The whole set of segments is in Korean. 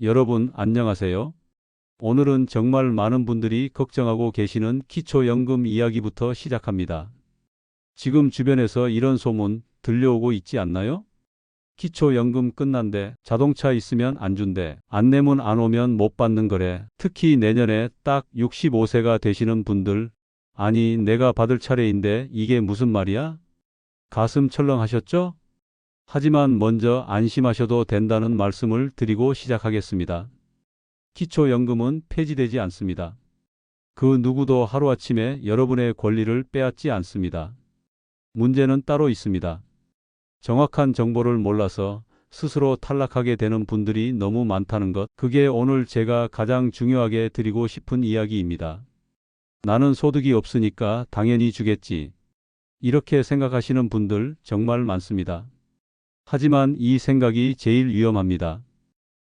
여러분, 안녕하세요. 오늘은 정말 많은 분들이 걱정하고 계시는 기초연금 이야기부터 시작합니다. 지금 주변에서 이런 소문 들려오고 있지 않나요? 기초연금 끝난대, 자동차 있으면 안 준대, 안내문 안 오면 못 받는 거래. 특히 내년에 딱 65세가 되시는 분들, 아니, 내가 받을 차례인데 이게 무슨 말이야? 가슴 철렁하셨죠? 하지만 먼저 안심하셔도 된다는 말씀을 드리고 시작하겠습니다. 기초연금은 폐지되지 않습니다. 그 누구도 하루아침에 여러분의 권리를 빼앗지 않습니다. 문제는 따로 있습니다. 정확한 정보를 몰라서 스스로 탈락하게 되는 분들이 너무 많다는 것, 그게 오늘 제가 가장 중요하게 드리고 싶은 이야기입니다. 나는 소득이 없으니까 당연히 주겠지. 이렇게 생각하시는 분들 정말 많습니다. 하지만 이 생각이 제일 위험합니다.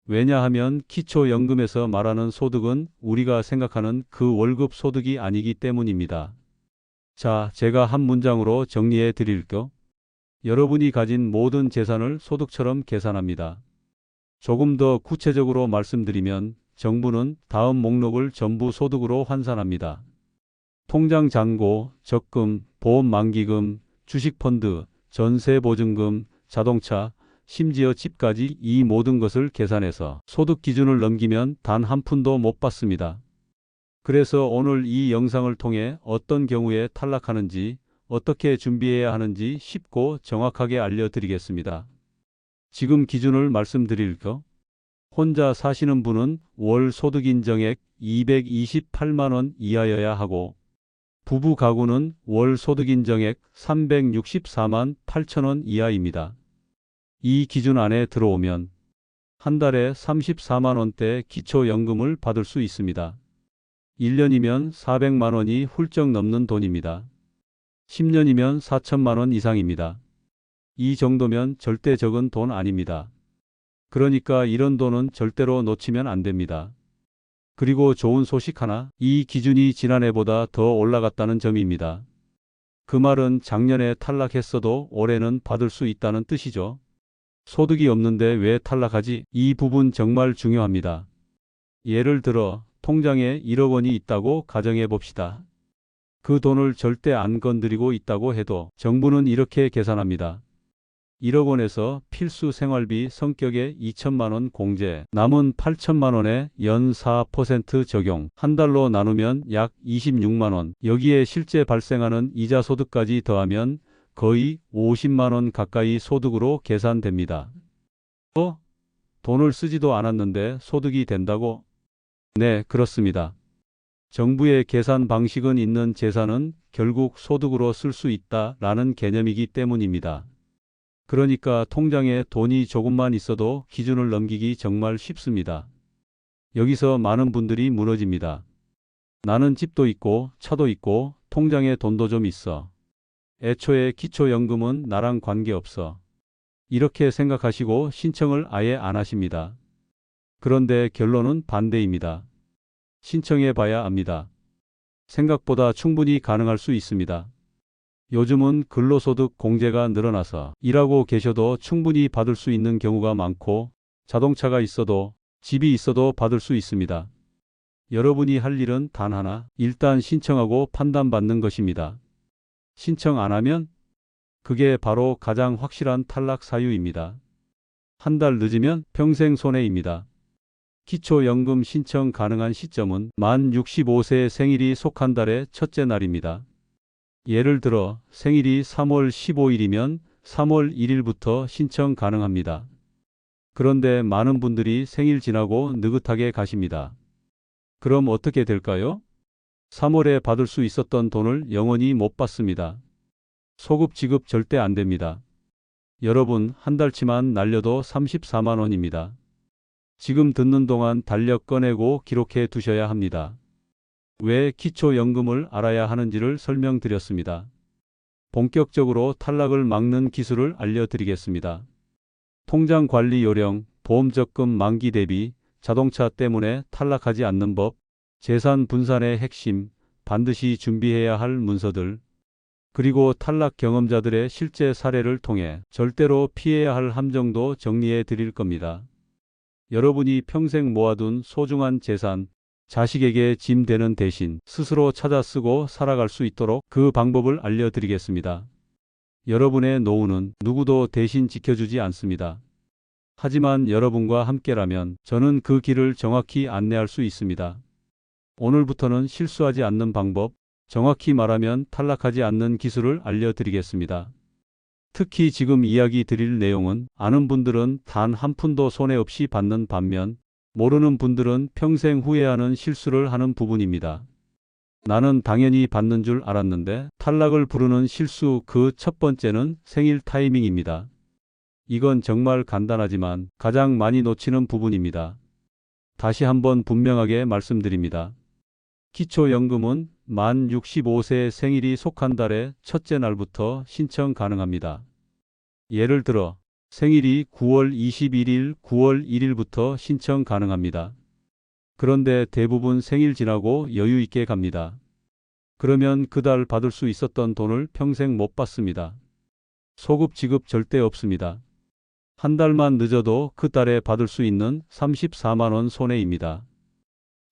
왜냐하면 기초연금에서 말하는 소득은 우리가 생각하는 그 월급 소득이 아니기 때문입니다. 자, 제가 한 문장으로 정리해 드릴게요. 여러분이 가진 모든 재산을 소득처럼 계산합니다. 조금 더 구체적으로 말씀드리면 정부는 다음 목록을 전부 소득으로 환산합니다. 통장 잔고, 적금, 보험 만기금, 주식펀드, 전세보증금, 자동차, 심지어 집까지 이 모든 것을 계산해서 소득 기준을 넘기면 단 한 푼도 못 받습니다. 그래서 오늘 이 영상을 통해 어떤 경우에 탈락하는지, 어떻게 준비해야 하는지 쉽고 정확하게 알려드리겠습니다. 지금 기준을 말씀드릴게요. 혼자 사시는 분은 월 소득 인정액 228만 원 이하여야 하고, 부부 가구는 월 소득 인정액 364만 8천 원 이하입니다. 이 기준 안에 들어오면 한 달에 34만 원대 기초연금을 받을 수 있습니다. 1년이면 400만 원이 훌쩍 넘는 돈입니다. 10년이면 4천만 원 이상입니다. 이 정도면 절대 적은 돈 아닙니다. 그러니까 이런 돈은 절대로 놓치면 안 됩니다. 그리고 좋은 소식 하나, 이 기준이 지난해보다 더 올라갔다는 점입니다. 그 말은 작년에 탈락했어도 올해는 받을 수 있다는 뜻이죠. 소득이 없는데 왜 탈락하지? 이 부분 정말 중요합니다. 예를 들어 통장에 1억 원이 있다고 가정해 봅시다. 그 돈을 절대 안 건드리고 있다고 해도 정부는 이렇게 계산합니다. 1억 원에서 필수 생활비 성격의 2천만 원 공제, 남은 8천만 원에 연 4% 적용, 한 달로 나누면 약 26만 원, 여기에 실제 발생하는 이자 소득까지 더하면 거의 50만 원 가까이 소득으로 계산됩니다. 돈을 쓰지도 않았는데 소득이 된다고? 네, 그렇습니다. 정부의 계산 방식은 있는 재산은 결국 소득으로 쓸 수 있다라는 개념이기 때문입니다. 그러니까 통장에 돈이 조금만 있어도 기준을 넘기기 정말 쉽습니다. 여기서 많은 분들이 무너집니다. 나는 집도 있고 차도 있고 통장에 돈도 좀 있어. 애초에 기초연금은 나랑 관계없어. 이렇게 생각하시고 신청을 아예 안 하십니다. 그런데 결론은 반대입니다. 신청해 봐야 압니다. 생각보다 충분히 가능할 수 있습니다. 요즘은 근로소득 공제가 늘어나서 일하고 계셔도 충분히 받을 수 있는 경우가 많고, 자동차가 있어도 집이 있어도 받을 수 있습니다. 여러분이 할 일은 단 하나, 일단 신청하고 판단받는 것입니다. 신청 안 하면 그게 바로 가장 확실한 탈락 사유입니다. 한 달 늦으면 평생 손해입니다. 기초연금 신청 가능한 시점은 만 65세 생일이 속한 달의 첫째 날입니다. 예를 들어 생일이 3월 15일이면 3월 1일부터 신청 가능합니다. 그런데 많은 분들이 생일 지나고 느긋하게 가십니다. 그럼 어떻게 될까요? 3월에 받을 수 있었던 돈을 영원히 못 받습니다. 소급 지급 절대 안 됩니다. 여러분, 한 달치만 날려도 34만 원입니다. 지금 듣는 동안 달력 꺼내고 기록해 두셔야 합니다. 왜 기초연금을 알아야 하는지를 설명드렸습니다. 본격적으로 탈락을 막는 기술을 알려드리겠습니다. 통장 관리 요령, 보험 적금 만기 대비, 자동차 때문에 탈락하지 않는 법, 재산 분산의 핵심, 반드시 준비해야 할 문서들, 그리고 탈락 경험자들의 실제 사례를 통해 절대로 피해야 할 함정도 정리해 드릴 겁니다. 여러분이 평생 모아둔 소중한 재산, 자식에게 짐 되는 대신 스스로 찾아 쓰고 살아갈 수 있도록 그 방법을 알려드리겠습니다. 여러분의 노후는 누구도 대신 지켜주지 않습니다. 하지만 여러분과 함께라면 저는 그 길을 정확히 안내할 수 있습니다. 오늘부터는 실수하지 않는 방법, 정확히 말하면 탈락하지 않는 기술을 알려드리겠습니다. 특히 지금 이야기 드릴 내용은 아는 분들은 단 한 푼도 손해 없이 받는 반면 모르는 분들은 평생 후회하는 실수를 하는 부분입니다. 나는 당연히 받는 줄 알았는데 탈락을 부르는 실수 그 첫 번째는 생일 타이밍입니다. 이건 정말 간단하지만 가장 많이 놓치는 부분입니다. 다시 한번 분명하게 말씀드립니다. 기초연금은 만 65세 생일이 속한 달의 첫째 날부터 신청 가능합니다. 예를 들어 생일이 9월 21일, 9월 1일부터 신청 가능합니다. 그런데 대부분 생일 지나고 여유 있게 갑니다. 그러면 그달 받을 수 있었던 돈을 평생 못 받습니다. 소급 지급 절대 없습니다. 한 달만 늦어도 그 달에 받을 수 있는 34만 원 손해입니다.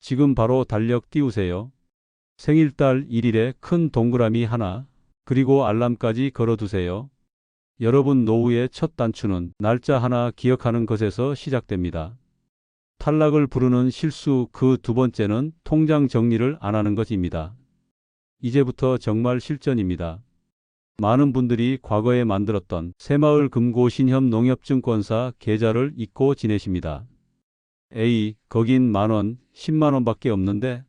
지금 바로 달력 띄우세요. 생일달 1일에 큰 동그라미 하나, 그리고 알람까지 걸어두세요. 여러분 노후의 첫 단추는 날짜 하나 기억하는 것에서 시작됩니다. 탈락을 부르는 실수 그 두 번째는 통장 정리를 안 하는 것입니다. 이제부터 정말 실전입니다. 많은 분들이 과거에 만들었던 새마을금고신협 농협증권사 계좌를 잊고 지내십니다. 에이, 거긴 만원, 10만 원밖에 없는데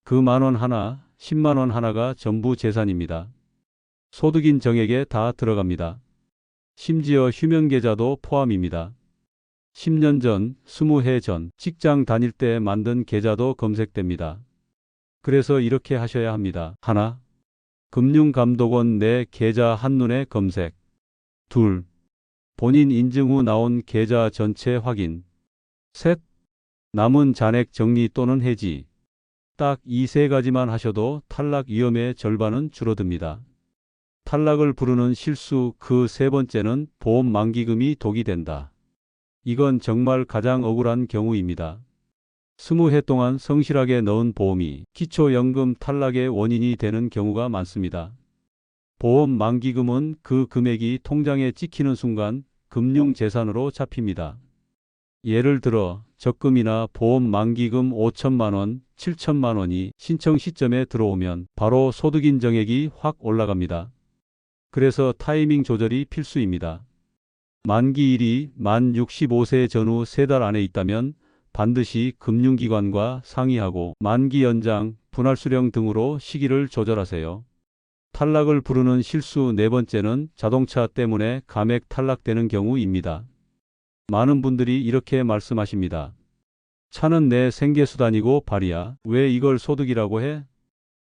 그 만원 하나, 10만 원 하나가 전부 재산입니다. 소득인 정액에 다 들어갑니다. 심지어 휴면계좌도 포함입니다. 10년 전, 20해 전 직장 다닐 때 만든 계좌도 검색됩니다. 그래서 이렇게 하셔야 합니다. 하나, 금융감독원 내 계좌 한눈에 검색. 둘, 본인 인증 후 나온 계좌 전체 확인. 셋, 남은 잔액 정리 또는 해지. 딱 이 세 가지만 하셔도 탈락 위험의 절반은 줄어듭니다. 탈락을 부르는 실수 그 세 번째는 보험 만기금이 독이 된다. 이건 정말 가장 억울한 경우입니다. 20해 동안 성실하게 넣은 보험이 기초연금 탈락의 원인이 되는 경우가 많습니다. 보험 만기금은 그 금액이 통장에 찍히는 순간 금융재산으로 잡힙니다. 예를 들어 적금이나 보험 만기금 5천만 원, 7천만 원이 신청 시점에 들어오면 바로 소득인 정액이 확 올라갑니다. 그래서 타이밍 조절이 필수입니다. 만기일이 만 65세 전후 3달 안에 있다면 반드시 금융기관과 상의하고 만기 연장, 분할 수령 등으로 시기를 조절하세요. 탈락을 부르는 실수 네 번째는 자동차 때문에 감액 탈락되는 경우입니다. 많은 분들이 이렇게 말씀하십니다. 차는 내 생계수단이고 발이야. 왜 이걸 소득이라고 해?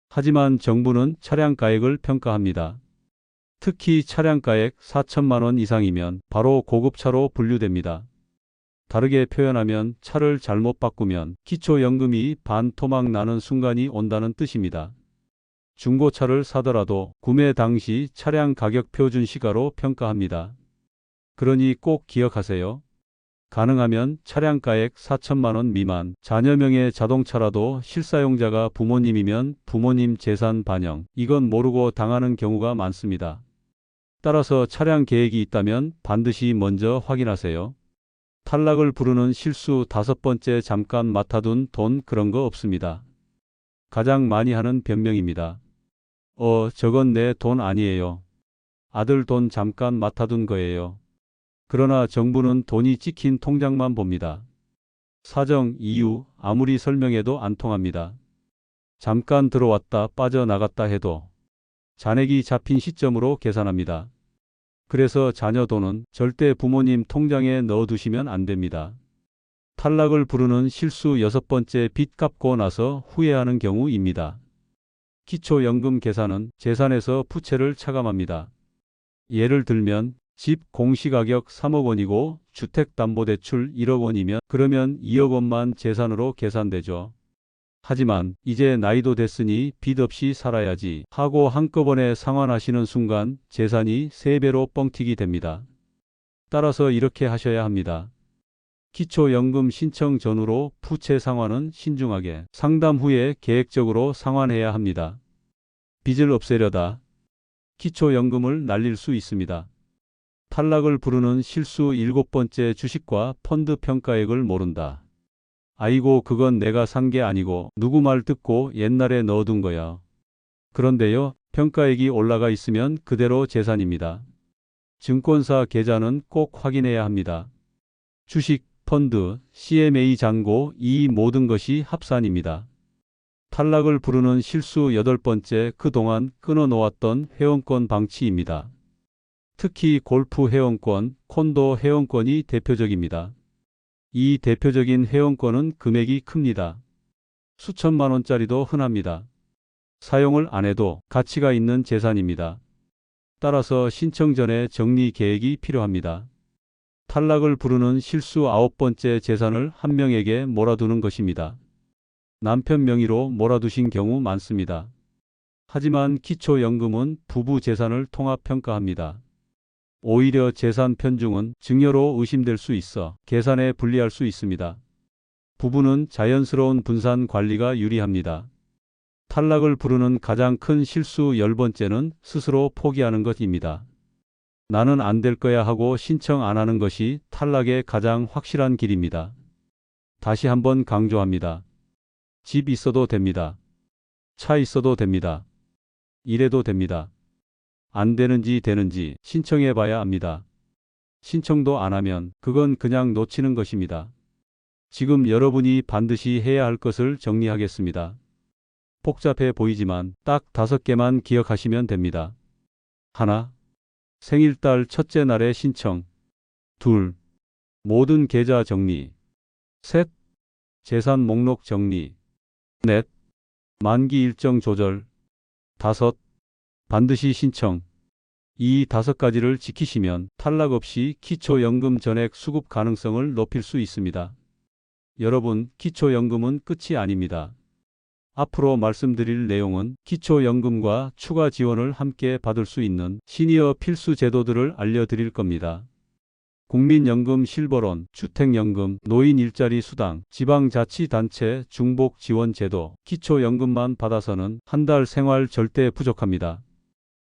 하지만 정부는 차량가액을 평가합니다. 특히 차량가액 4천만 원 이상이면 바로 고급차로 분류됩니다. 다르게 표현하면 차를 잘못 바꾸면 기초연금이 반토막 나는 순간이 온다는 뜻입니다. 중고차를 사더라도 구매 당시 차량 가격 표준 시가로 평가합니다. 그러니 꼭 기억하세요. 가능하면 차량가액 4천만 원 미만, 자녀명의 자동차라도 실사용자가 부모님이면 부모님 재산 반영, 이건 모르고 당하는 경우가 많습니다. 따라서 차량 계획이 있다면 반드시 먼저 확인하세요. 탈락을 부르는 실수 다섯 번째 잠깐 맡아둔 돈 그런 거 없습니다. 가장 많이 하는 변명입니다. 저건 내 돈 아니에요. 아들 돈 잠깐 맡아둔 거예요. 그러나 정부는 돈이 찍힌 통장만 봅니다. 사정, 이유 아무리 설명해도 안 통합니다. 잠깐 들어왔다 빠져나갔다 해도 잔액이 잡힌 시점으로 계산합니다. 그래서 자녀 돈은 절대 부모님 통장에 넣어두시면 안 됩니다. 탈락을 부르는 실수 여섯 번째 빚 갚고 나서 후회하는 경우입니다. 기초연금 계산은 재산에서 부채를 차감합니다. 예를 들면 집 공시가격 3억 원이고 주택담보대출 1억 원이면 그러면 2억 원만 재산으로 계산되죠. 하지만 이제 나이도 됐으니 빚 없이 살아야지 하고 한꺼번에 상환하시는 순간 재산이 3배로 뻥튀기 됩니다. 따라서 이렇게 하셔야 합니다. 기초연금 신청 전후로 부채 상환은 신중하게 상담 후에 계획적으로 상환해야 합니다. 빚을 없애려다 기초연금을 날릴 수 있습니다. 탈락을 부르는 실수 7번째, 주식과 펀드 평가액을 모른다. 아이고, 그건 내가 산 게 아니고 누구 말 듣고 옛날에 넣어둔 거야. 그런데요, 평가액이 올라가 있으면 그대로 재산입니다. 증권사 계좌는 꼭 확인해야 합니다. 주식, 펀드, CMA 잔고, 이 모든 것이 합산입니다. 탈락을 부르는 실수 8번째, 그동안 끊어놓았던 회원권 방치입니다. 특히 골프 회원권, 콘도 회원권이 대표적입니다. 이 대표적인 회원권은 금액이 큽니다. 수천만 원짜리도 흔합니다. 사용을 안 해도 가치가 있는 재산입니다. 따라서 신청 전에 정리 계획이 필요합니다. 탈락을 부르는 실수 9번째, 재산을 한 명에게 몰아두는 것입니다. 남편 명의로 몰아두신 경우 많습니다. 하지만 기초연금은 부부 재산을 통합평가합니다. 오히려 재산 편중은 증여로 의심될 수 있어 계산에 불리할 수 있습니다. 부부는 자연스러운 분산 관리가 유리합니다. 탈락을 부르는 가장 큰 실수 10번째는 스스로 포기하는 것입니다. 나는 안 될 거야 하고 신청 안 하는 것이 탈락의 가장 확실한 길입니다. 다시 한번 강조합니다. 집 있어도 됩니다. 차 있어도 됩니다. 이래도 됩니다. 안 되는지 되는지 신청해 봐야 합니다. 신청도 안 하면 그건 그냥 놓치는 것입니다. 지금 여러분이 반드시 해야 할 것을 정리하겠습니다. 복잡해 보이지만 딱 5개만 기억하시면 됩니다. 1. 생일달 첫째 날의 신청. 2. 모든 계좌 정리. 3. 재산 목록 정리. 4. 만기 일정 조절. 5. 반드시 신청. 이 5가지를 지키시면 탈락 없이 기초연금 전액 수급 가능성을 높일 수 있습니다. 여러분, 기초연금은 끝이 아닙니다. 앞으로 말씀드릴 내용은 기초연금과 추가 지원을 함께 받을 수 있는 시니어 필수 제도들을 알려드릴 겁니다. 국민연금 실버론, 주택연금, 노인 일자리 수당, 지방자치단체 중복 지원 제도, 기초연금만 받아서는 한 달 생활 절대 부족합니다.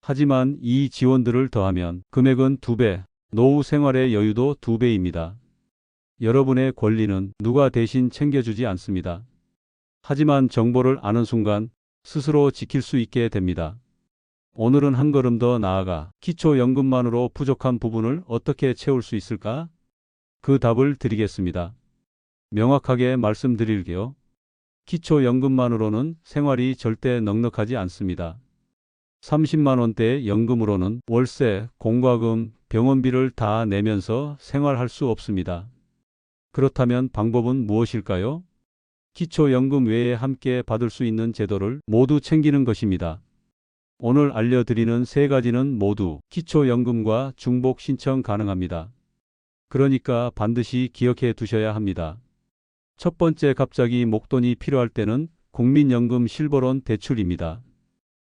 하지만 이 지원들을 더하면 금액은 2배, 노후 생활의 여유도 2배입니다. 여러분의 권리는 누가 대신 챙겨주지 않습니다. 하지만 정보를 아는 순간 스스로 지킬 수 있게 됩니다. 오늘은 한 걸음 더 나아가 기초연금만으로 부족한 부분을 어떻게 채울 수 있을까? 그 답을 드리겠습니다. 명확하게 말씀드릴게요. 기초연금만으로는 생활이 절대 넉넉하지 않습니다. 30만 원대의 연금으로는 월세, 공과금, 병원비를 다 내면서 생활할 수 없습니다. 그렇다면 방법은 무엇일까요? 기초연금 외에 함께 받을 수 있는 제도를 모두 챙기는 것입니다. 오늘 알려드리는 3가지는 모두 기초연금과 중복 신청 가능합니다. 그러니까 반드시 기억해 두셔야 합니다. 첫 번째, 갑자기 목돈이 필요할 때는 국민연금 실버론 대출입니다.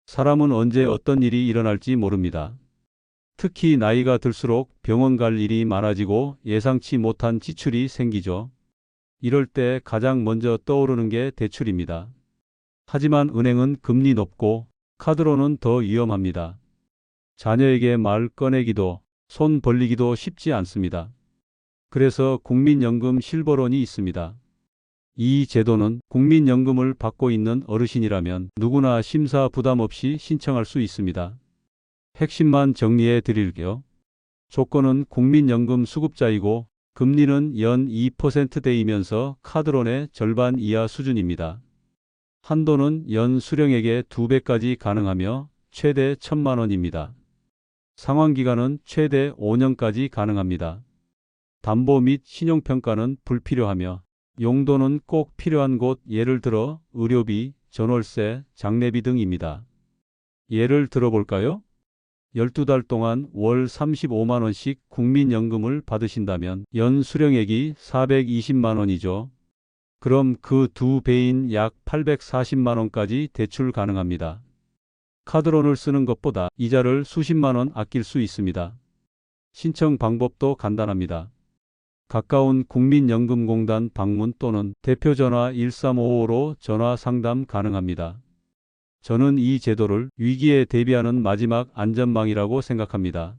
사람은 언제 어떤 일이 일어날지 모릅니다. 특히 나이가 들수록 병원 갈 일이 많아지고 예상치 못한 지출이 생기죠. 이럴 때 가장 먼저 떠오르는 게 대출입니다. 하지만 은행은 금리 높고 카드로는 더 위험합니다. 자녀에게 말 꺼내기도 손 벌리기도 쉽지 않습니다. 그래서 국민연금 실버론이 있습니다. 이 제도는 국민연금을 받고 있는 어르신이라면 누구나 심사 부담 없이 신청할 수 있습니다. 핵심만 정리해 드릴게요. 조건은 국민연금 수급자이고 금리는 연 2%대이면서 카드론의 절반 이하 수준입니다. 한도는 연 수령액의 2배까지 가능하며 최대 1,000만 원입니다. 상환기간은 최대 5년까지 가능합니다. 담보 및 신용평가는 불필요하며 용도는 꼭 필요한 곳, 예를 들어 의료비, 전월세, 장례비 등입니다. 예를 들어볼까요? 12달 동안 월 35만 원씩 국민연금을 받으신다면 연 수령액이 420만 원이죠. 그럼 그 2배인 약 840만 원까지 대출 가능합니다. 카드론을 쓰는 것보다 이자를 수십만 원 아낄 수 있습니다. 신청 방법도 간단합니다. 가까운 국민연금공단 방문 또는 대표전화 1355로 전화 상담 가능합니다. 저는 이 제도를 위기에 대비하는 마지막 안전망이라고 생각합니다.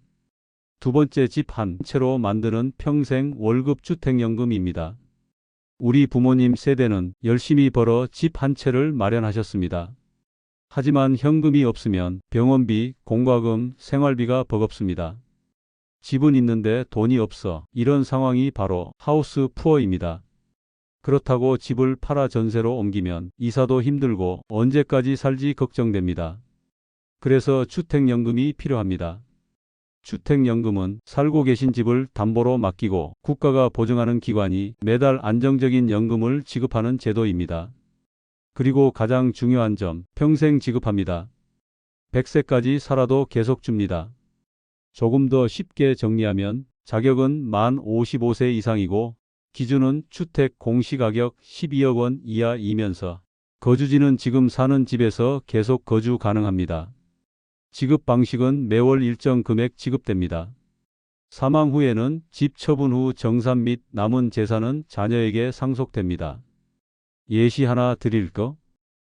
두 번째, 집 한 채로 만드는 평생 월급 주택연금입니다. 우리 부모님 세대는 열심히 벌어 집 한 채를 마련하셨습니다. 하지만 현금이 없으면 병원비, 공과금, 생활비가 버겁습니다. 집은 있는데 돈이 없어. 이런 상황이 바로 하우스 푸어입니다. 그렇다고 집을 팔아 전세로 옮기면 이사도 힘들고 언제까지 살지 걱정됩니다. 그래서 주택연금이 필요합니다. 주택연금은 살고 계신 집을 담보로 맡기고 국가가 보증하는 기관이 매달 안정적인 연금을 지급하는 제도입니다. 그리고 가장 중요한 점, 평생 지급합니다. 100세까지 살아도 계속 줍니다. 조금 더 쉽게 정리하면 자격은 만 55세 이상이고 기준은 주택 공시가격 12억 원 이하이면서 거주지는 지금 사는 집에서 계속 거주 가능합니다. 지급 방식은 매월 일정 금액 지급됩니다. 사망 후에는 집 처분 후 정산 및 남은 재산은 자녀에게 상속됩니다. 예시 하나 드릴 거?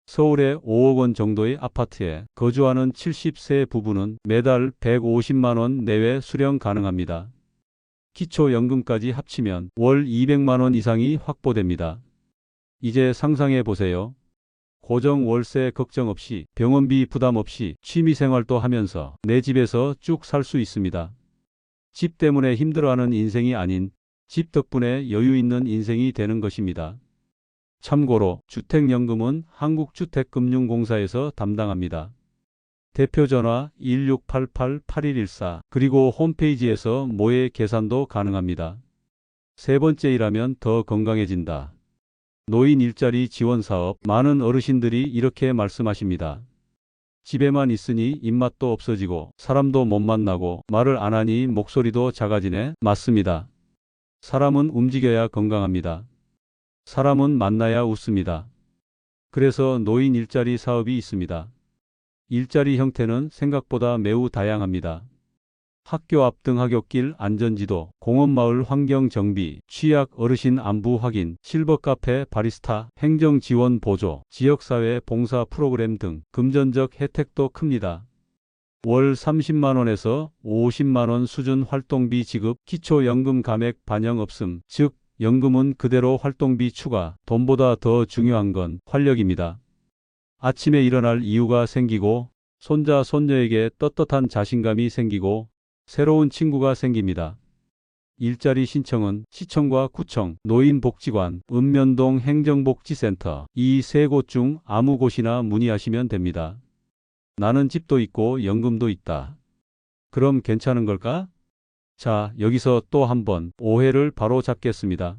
서울의 5억 원 정도의 아파트에 거주하는 70세 부부는 매달 150만 원 내외 수령 가능합니다. 기초연금까지 합치면 월 200만 원 이상이 확보됩니다. 이제 상상해 보세요. 고정 월세 걱정 없이 병원비 부담 없이 취미생활도 하면서 내 집에서 쭉 살 수 있습니다. 집 때문에 힘들어하는 인생이 아닌 집 덕분에 여유 있는 인생이 되는 것입니다. 참고로 주택연금은 한국주택금융공사에서 담당합니다. 대표 전화 1688-8114 그리고 홈페이지에서 모의 계산도 가능합니다. 세 번째, 일하면 더 건강해진다. 노인 일자리 지원 사업. 많은 어르신들이 이렇게 말씀하십니다. 집에만 있으니 입맛도 없어지고 사람도 못 만나고 말을 안 하니 목소리도 작아지네. 맞습니다. 사람은 움직여야 건강합니다. 사람은 만나야 웃습니다. 그래서 노인 일자리 사업이 있습니다. 일자리 형태는 생각보다 매우 다양합니다. 학교 앞 등 하굣길 안전지도, 공원마을 환경 정비, 취약 어르신 안부 확인, 실버 카페 바리스타, 행정 지원 보조, 지역사회 봉사 프로그램 등 금전적 혜택도 큽니다. 월 30만 원에서 50만 원 수준 활동비 지급, 기초연금 감액 반영 없음, 즉 연금은 그대로 활동비 추가, 돈보다 더 중요한 건 활력입니다. 아침에 일어날 이유가 생기고 손자 손녀에게 떳떳한 자신감이 생기고 새로운 친구가 생깁니다. 일자리 신청은 시청과 구청, 노인복지관, 읍면동 행정복지센터 이 세 곳 중 아무 곳이나 문의하시면 됩니다. 나는 집도 있고 연금도 있다. 그럼 괜찮은 걸까? 자, 여기서 또 한 번 오해를 바로 잡겠습니다.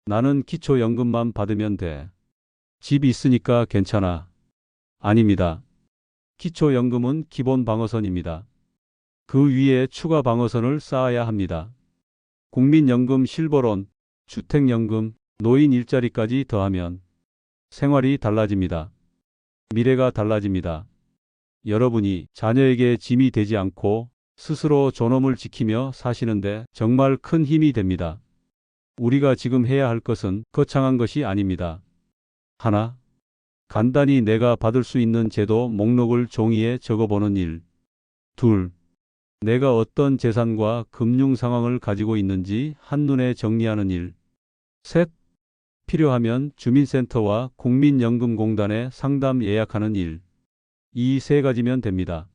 나는 기초연금만 받으면 돼. 집 있으니까 괜찮아. 아닙니다. 기초연금은 기본 방어선입니다. 그 위에 추가 방어선을 쌓아야 합니다. 국민연금 실버론, 주택연금, 노인 일자리까지 더하면 생활이 달라집니다. 미래가 달라집니다. 여러분이 자녀에게 짐이 되지 않고 스스로 존엄을 지키며 사시는데 정말 큰 힘이 됩니다. 우리가 지금 해야 할 것은 거창한 것이 아닙니다. 하나, 간단히 내가 받을 수 있는 제도 목록을 종이에 적어보는 일. 둘, 내가 어떤 재산과 금융 상황을 가지고 있는지 한눈에 정리하는 일. 셋, 필요하면 주민센터와 국민연금공단에 상담 예약하는 일. 이 세 가지면 됩니다.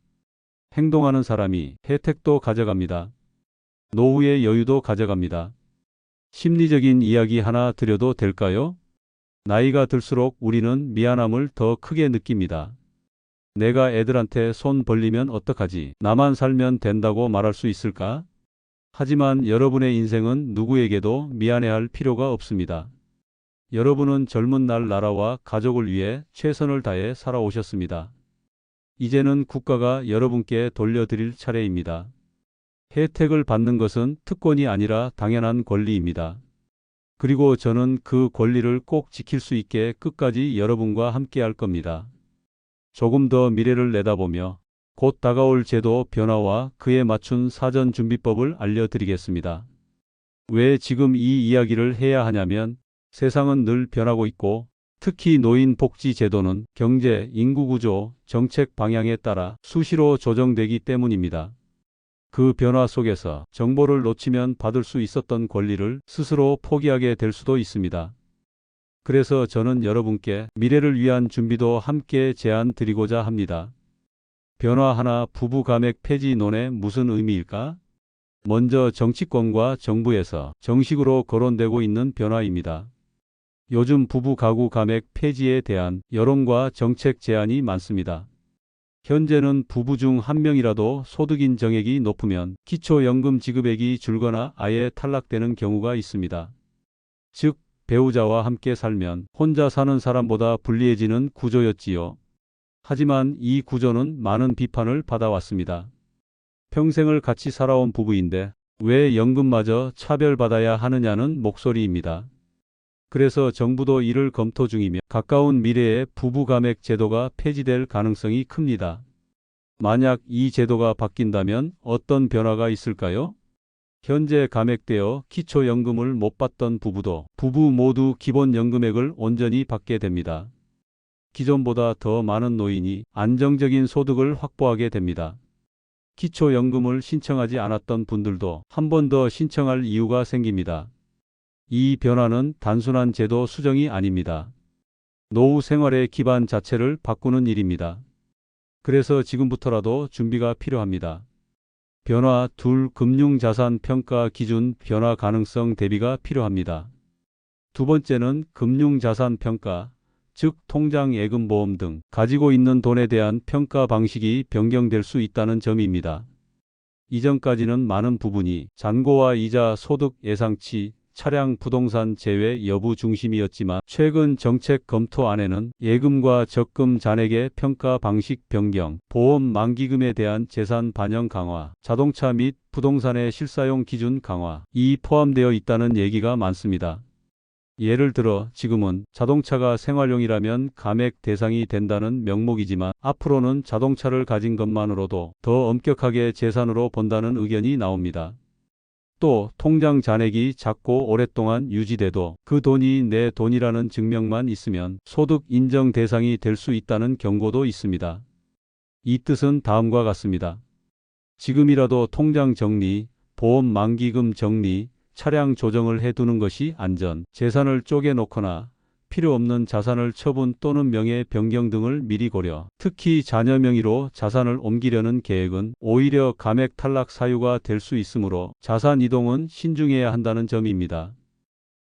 행동하는 사람이 혜택도 가져갑니다. 노후의 여유도 가져갑니다. 심리적인 이야기 하나 드려도 될까요? 나이가 들수록 우리는 미안함을 더 크게 느낍니다. 내가 애들한테 손 벌리면 어떡하지? 나만 살면 된다고 말할 수 있을까? 하지만 여러분의 인생은 누구에게도 미안해할 필요가 없습니다. 여러분은 젊은 날 나라와 가족을 위해 최선을 다해 살아오셨습니다. 이제는 국가가 여러분께 돌려드릴 차례입니다. 혜택을 받는 것은 특권이 아니라 당연한 권리입니다. 그리고 저는 그 권리를 꼭 지킬 수 있게 끝까지 여러분과 함께 할 겁니다. 조금 더 미래를 내다보며 곧 다가올 제도 변화와 그에 맞춘 사전 준비법을 알려드리겠습니다. 왜 지금 이 이야기를 해야 하냐면 세상은 늘 변하고 있고 특히 노인 복지 제도는 경제, 인구 구조, 정책 방향에 따라 수시로 조정되기 때문입니다. 그 변화 속에서 정보를 놓치면 받을 수 있었던 권리를 스스로 포기하게 될 수도 있습니다. 그래서 저는 여러분께 미래를 위한 준비도 함께 제안 드리고자 합니다. 변화 하나 부부 감액 폐지론에 무슨 의미일까? 먼저 정치권과 정부에서 정식으로 거론되고 있는 변화입니다. 요즘 부부 가구 감액 폐지에 대한 여론과 정책 제안이 많습니다. 현재는 부부 중 한 명이라도 소득 인정액이 높으면 기초연금 지급액이 줄거나 아예 탈락되는 경우가 있습니다. 즉, 배우자와 함께 살면 혼자 사는 사람보다 불리해지는 구조였지요. 하지만 이 구조는 많은 비판을 받아왔습니다. 평생을 같이 살아온 부부인데 왜 연금마저 차별받아야 하느냐는 목소리입니다. 그래서 정부도 이를 검토 중이며 가까운 미래에 부부 감액 제도가 폐지될 가능성이 큽니다. 만약 이 제도가 바뀐다면 어떤 변화가 있을까요? 현재 감액되어 기초연금을 못 받던 부부도 부부 모두 기본연금액을 온전히 받게 됩니다. 기존보다 더 많은 노인이 안정적인 소득을 확보하게 됩니다. 기초연금을 신청하지 않았던 분들도 한 번 더 신청할 이유가 생깁니다. 이 변화는 단순한 제도 수정이 아닙니다. 노후 생활의 기반 자체를 바꾸는 일입니다. 그래서 지금부터라도 준비가 필요합니다. 변화 둘, 금융자산 평가 기준 변화 가능성 대비가 필요합니다. 두 번째는 금융자산 평가, 즉 통장, 예금, 보험 등 가지고 있는 돈에 대한 평가 방식이 변경될 수 있다는 점입니다. 이전까지는 많은 부분이 잔고와 이자, 소득 예상치, 차량, 부동산 제외 여부 중심이었지만 최근 정책 검토안에는 예금과 적금 잔액의 평가 방식 변경, 보험 만기금에 대한 재산 반영 강화, 자동차 및 부동산의 실사용 기준 강화, 이 포함되어 있다는 얘기가 많습니다. 예를 들어 지금은 자동차가 생활용이라면 감액 대상이 된다는 명목이지만 앞으로는 자동차를 가진 것만으로도 더 엄격하게 재산으로 본다는 의견이 나옵니다. 또 통장 잔액이 작고 오랫동안 유지돼도 그 돈이 내 돈이라는 증명만 있으면 소득 인정 대상이 될 수 있다는 경고도 있습니다. 이 뜻은 다음과 같습니다. 지금이라도 통장 정리, 보험 만기금 정리, 차량 조정을 해두는 것이 안전, 재산을 쪼개놓거나 필요 없는 자산을 처분 또는 명예 변경 등을 미리 고려. 특히 자녀 명의로 자산을 옮기려는 계획은 오히려 감액 탈락 사유가 될 수 있으므로 자산 이동은 신중해야 한다는 점입니다.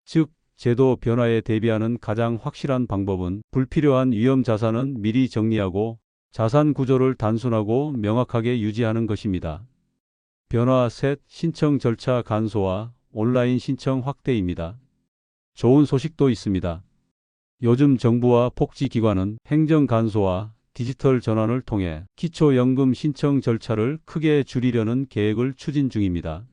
즉, 제도 변화에 대비하는 가장 확실한 방법은 불필요한 위험 자산은 미리 정리하고 자산 구조를 단순하고 명확하게 유지하는 것입니다. 변화 셋, 신청 절차 간소화, 온라인 신청 확대입니다. 좋은 소식도 있습니다. 요즘 정부와 복지기관은 행정 간소화, 디지털 전환을 통해 기초연금 신청 절차를 크게 줄이려는 계획을 추진 중입니다.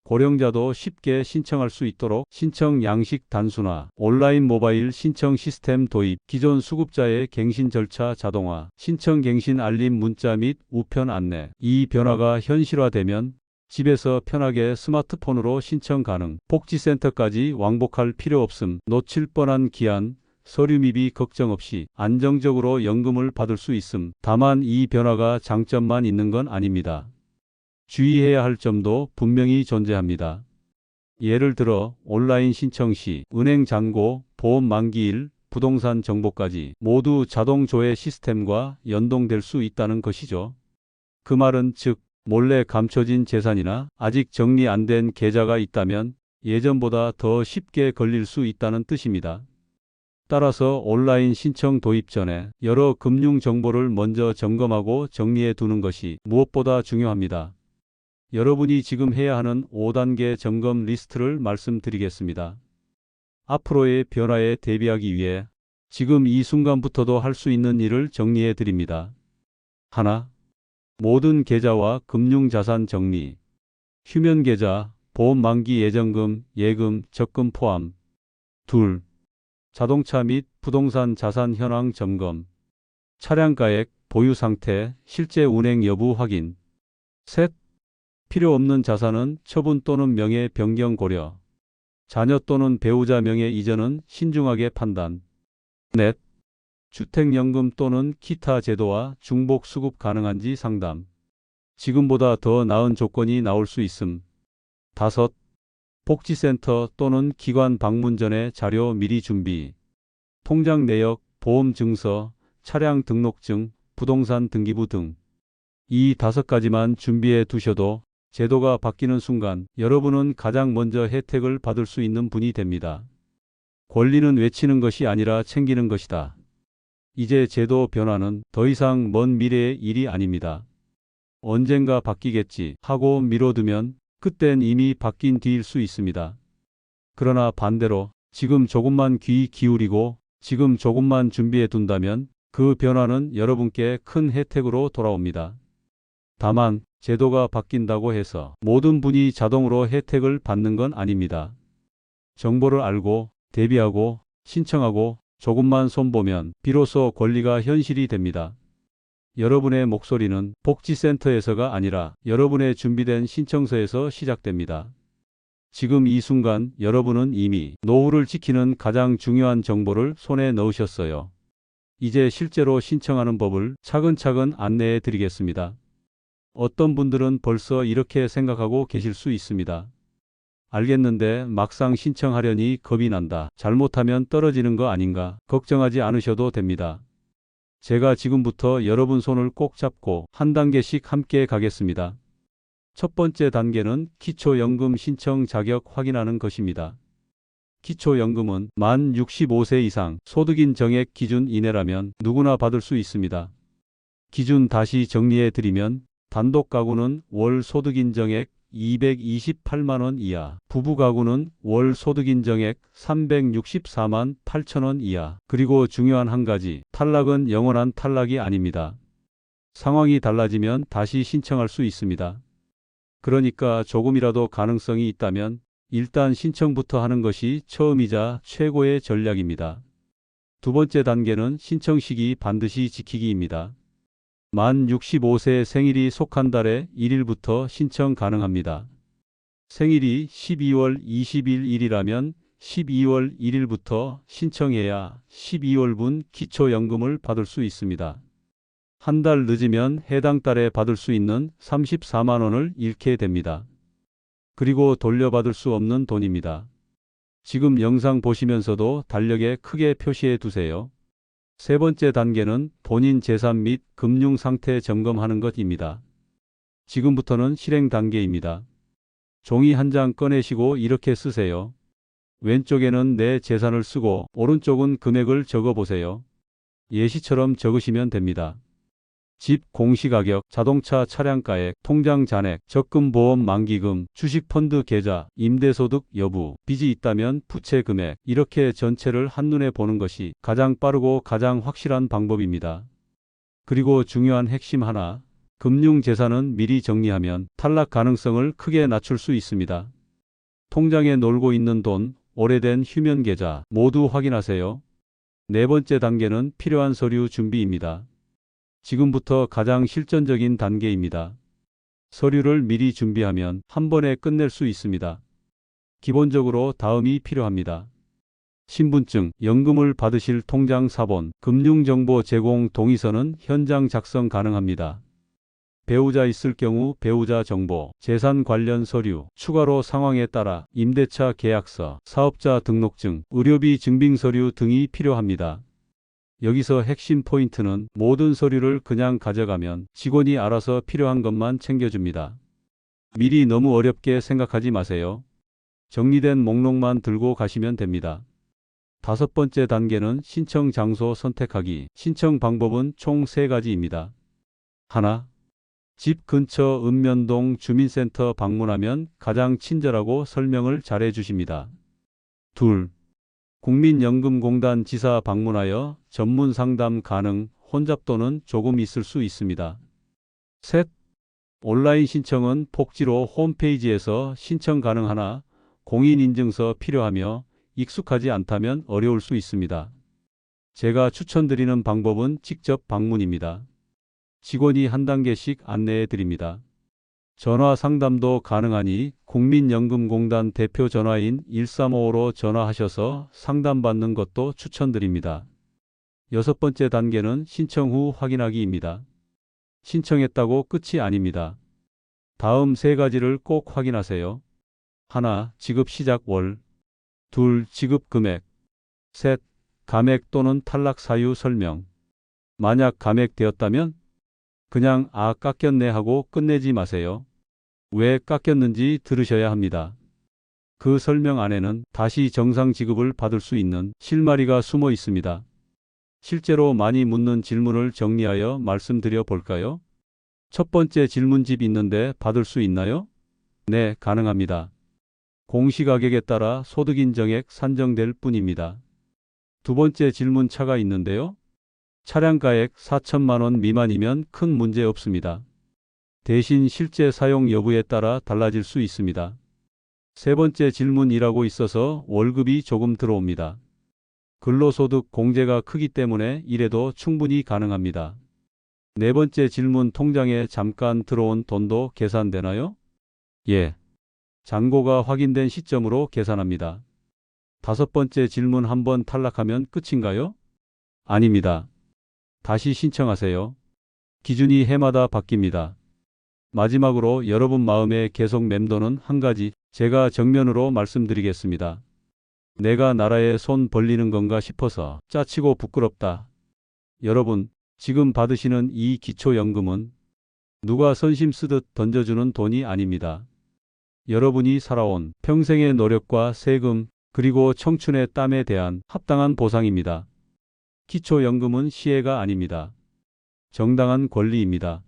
고령자도 쉽게 신청할 수 있도록 신청 양식 단순화, 온라인 모바일 신청 시스템 도입, 기존 수급자의 갱신 절차 자동화, 신청 갱신 알림 문자 및 우편 안내. 이 변화가 현실화되면 집에서 편하게 스마트폰으로 신청 가능, 복지센터까지 왕복할 필요 없음, 놓칠 뻔한 기한, 서류 미비 걱정 없이 안정적으로 연금을 받을 수 있음. 다만 이 변화가 장점만 있는 건 아닙니다. 주의해야 할 점도 분명히 존재합니다. 예를 들어 온라인 신청 시 은행 잔고, 보험 만기일, 부동산 정보까지 모두 자동 조회 시스템과 연동될 수 있다는 것이죠. 그 말은 즉 몰래 감춰진 재산이나 아직 정리 안 된 계좌가 있다면 예전보다 더 쉽게 걸릴 수 있다는 뜻입니다. 따라서 온라인 신청 도입 전에 여러 금융 정보를 먼저 점검하고 정리해 두는 것이 무엇보다 중요합니다. 여러분이 지금 해야 하는 5단계 점검 리스트를 말씀드리겠습니다. 앞으로의 변화에 대비하기 위해 지금 이 순간부터도 할 수 있는 일을 정리해 드립니다. 하나, 모든 계좌와 금융자산 정리. 휴면 계좌, 보험 만기 예정금, 예금, 적금 포함. 둘, 자동차 및 부동산 자산 현황 점검. 차량가액, 보유 상태, 실제 운행 여부 확인. 셋, 필요 없는 자산은 처분 또는 명예 변경 고려. 자녀 또는 배우자 명예 이전은 신중하게 판단. 넷. 주택연금 또는 기타 제도와 중복 수급 가능한지 상담. 지금보다 더 나은 조건이 나올 수 있음. 다섯. 복지센터 또는 기관 방문 전에 자료 미리 준비. 통장 내역, 보험 증서, 차량 등록증, 부동산 등기부 등. 이 5가지만 준비해 두셔도 제도가 바뀌는 순간 여러분은 가장 먼저 혜택을 받을 수 있는 분이 됩니다. 권리는 외치는 것이 아니라 챙기는 것이다. 이제 제도 변화는 더 이상 먼 미래의 일이 아닙니다. 언젠가 바뀌겠지 하고 미뤄두면 그땐 이미 바뀐 뒤일 수 있습니다. 그러나 반대로 지금 조금만 귀 기울이고 지금 조금만 준비해 둔다면 그 변화는 여러분께 큰 혜택으로 돌아옵니다. 다만 제도가 바뀐다고 해서 모든 분이 자동으로 혜택을 받는 건 아닙니다. 정보를 알고 대비하고 신청하고 조금만 손보면 비로소 권리가 현실이 됩니다. 여러분의 목소리는 복지센터에서가 아니라 여러분의 준비된 신청서에서 시작됩니다. 지금 이 순간 여러분은 이미 노후를 지키는 가장 중요한 정보를 손에 넣으셨어요. 이제 실제로 신청하는 법을 차근차근 안내해 드리겠습니다. 어떤 분들은 벌써 이렇게 생각하고 계실 수 있습니다. 알겠는데 막상 신청하려니 겁이 난다. 잘못하면 떨어지는 거 아닌가? 걱정하지 않으셔도 됩니다. 제가 지금부터 여러분 손을 꼭 잡고 한 단계씩 함께 가겠습니다. 첫 번째 단계는 기초연금 신청 자격 확인하는 것입니다. 기초연금은 만 65세 이상 소득인 정액 기준 이내라면 누구나 받을 수 있습니다. 기준 다시 정리해 드리면 단독 가구는 월 소득인 정액 228만 원 이하, 부부 가구는 월 소득인 정액 364만 8천 원 이하. 그리고 중요한 한 가지, 탈락은 영원한 탈락이 아닙니다. 상황이 달라지면 다시 신청할 수 있습니다. 그러니까 조금이라도 가능성이 있다면 일단 신청부터 하는 것이 처음이자 최고의 전략입니다. 두 번째 단계는 신청 시기 반드시 지키기입니다. 만 65세 생일이 속한 달의 1일부터 신청 가능합니다. 생일이 12월 20일이라면 12월 1일부터 신청해야 12월분 기초연금을 받을 수 있습니다. 한 달 늦으면 해당 달에 받을 수 있는 34만 원을 잃게 됩니다. 그리고 돌려받을 수 없는 돈입니다. 지금 영상 보시면서도 달력에 크게 표시해 두세요. 세 번째 단계는 본인 재산 및 금융 상태 점검하는 것입니다. 지금부터는 실행 단계입니다. 종이 한 장 꺼내시고 이렇게 쓰세요. 왼쪽에는 내 재산을 쓰고 오른쪽은 금액을 적어 보세요. 예시처럼 적으시면 됩니다. 집 공시가격, 자동차 차량가액, 통장 잔액, 적금 보험 만기금, 주식 펀드 계좌, 임대소득 여부, 빚이 있다면 부채 금액, 이렇게 전체를 한눈에 보는 것이 가장 빠르고 가장 확실한 방법입니다. 그리고 중요한 핵심 하나, 금융재산은 미리 정리하면 탈락 가능성을 크게 낮출 수 있습니다. 통장에 놀고 있는 돈, 오래된 휴면 계좌 모두 확인하세요. 네 번째 단계는 필요한 서류 준비입니다. 지금부터 가장 실전적인 단계입니다. 서류를 미리 준비하면 한 번에 끝낼 수 있습니다. 기본적으로 다음이 필요합니다. 신분증, 연금을 받으실 통장 사본, 금융정보 제공 동의서는 현장 작성 가능합니다. 배우자 있을 경우 배우자 정보, 재산 관련 서류, 추가로 상황에 따라 임대차 계약서, 사업자 등록증, 의료비 증빙 서류 등이 필요합니다. 여기서 핵심 포인트는 모든 서류를 그냥 가져가면 직원이 알아서 필요한 것만 챙겨줍니다. 미리 너무 어렵게 생각하지 마세요. 정리된 목록만 들고 가시면 됩니다. 다섯 번째 단계는 신청 장소 선택하기. 신청 방법은 총 3가지입니다. 하나, 집 근처 읍면동 주민센터 방문하면 가장 친절하고 설명을 잘해 주십니다. 둘, 국민연금공단 지사 방문하여 전문 상담 가능, 혼잡 또는 조금 있을 수 있습니다. 셋, 온라인 신청은 복지로 홈페이지에서 신청 가능하나 공인인증서 필요하며 익숙하지 않다면 어려울 수 있습니다. 제가 추천드리는 방법은 직접 방문입니다. 직원이 한 단계씩 안내해 드립니다. 전화 상담도 가능하니 국민연금공단 대표 전화인 1355로 전화하셔서 상담받는 것도 추천드립니다. 여섯 번째 단계는 신청 후 확인하기입니다. 신청했다고 끝이 아닙니다. 다음 세 가지를 꼭 확인하세요. 하나, 지급 시작 월. 둘, 지급 금액. 셋, 감액 또는 탈락 사유 설명. 만약 감액되었다면 그냥 깎였네 하고 끝내지 마세요. 왜 깎였는지 들으셔야 합니다. 그 설명 안에는 다시 정상 지급을 받을 수 있는 실마리가 숨어 있습니다. 실제로 많이 묻는 질문을 정리하여 말씀드려 볼까요? 첫 번째 질문집 있는데 받을 수 있나요? 네, 가능합니다. 공시가격에 따라 소득인정액 산정될 뿐입니다. 두 번째 질문 차가 있는데요. 차량가액 4천만 원 미만이면 큰 문제 없습니다. 대신 실제 사용 여부에 따라 달라질 수 있습니다. 세 번째 질문 일하고 있어서 월급이 조금 들어옵니다. 근로소득 공제가 크기 때문에 이래도 충분히 가능합니다. 네 번째 질문 통장에 잠깐 들어온 돈도 계산되나요? 예. 잔고가 확인된 시점으로 계산합니다. 다섯 번째 질문 한번 탈락하면 끝인가요? 아닙니다. 다시 신청하세요. 기준이 해마다 바뀝니다. 마지막으로 여러분 마음에 계속 맴도는 한 가지 제가 정면으로 말씀드리겠습니다. 내가 나라에 손 벌리는 건가 싶어서 짜치고 부끄럽다. 여러분, 지금 받으시는 이 기초연금은 누가 선심 쓰듯 던져주는 돈이 아닙니다. 여러분이 살아온 평생의 노력과 세금, 그리고 청춘의 땀에 대한 합당한 보상입니다. 기초연금은 시혜가 아닙니다. 정당한 권리입니다.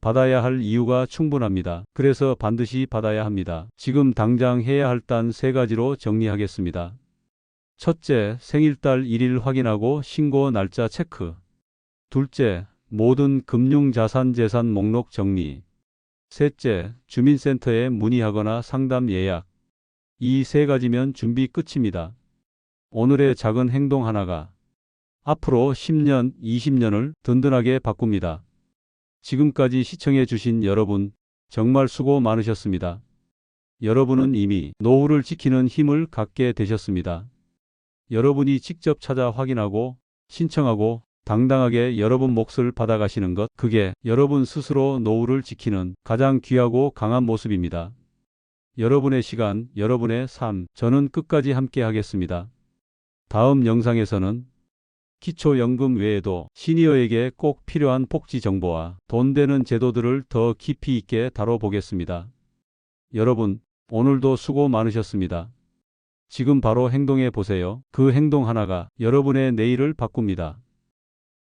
받아야 할 이유가 충분합니다. 그래서 반드시 받아야 합니다. 지금 당장 해야 할 단 세 가지로 정리하겠습니다. 첫째, 생일달 1일 확인하고 신고 날짜 체크. 둘째, 모든 금융자산 재산 목록 정리. 셋째, 주민센터에 문의하거나 상담 예약. 이 세 가지면 준비 끝입니다. 오늘의 작은 행동 하나가 앞으로 10년, 20년을 든든하게 바꿉니다. 지금까지 시청해 주신 여러분, 정말 수고 많으셨습니다. 여러분은 이미 노후를 지키는 힘을 갖게 되셨습니다. 여러분이 직접 찾아 확인하고 신청하고 당당하게 여러분 몫을 받아가시는 것, 그게 여러분 스스로 노후를 지키는 가장 귀하고 강한 모습입니다. 여러분의 시간, 여러분의 삶, 저는 끝까지 함께 하겠습니다. 다음 영상에서는 기초연금 외에도 시니어에게 꼭 필요한 복지 정보와 돈 되는 제도들을 더 깊이 있게 다뤄보겠습니다. 여러분, 오늘도 수고 많으셨습니다. 지금 바로 행동해 보세요. 그 행동 하나가 여러분의 내일을 바꿉니다.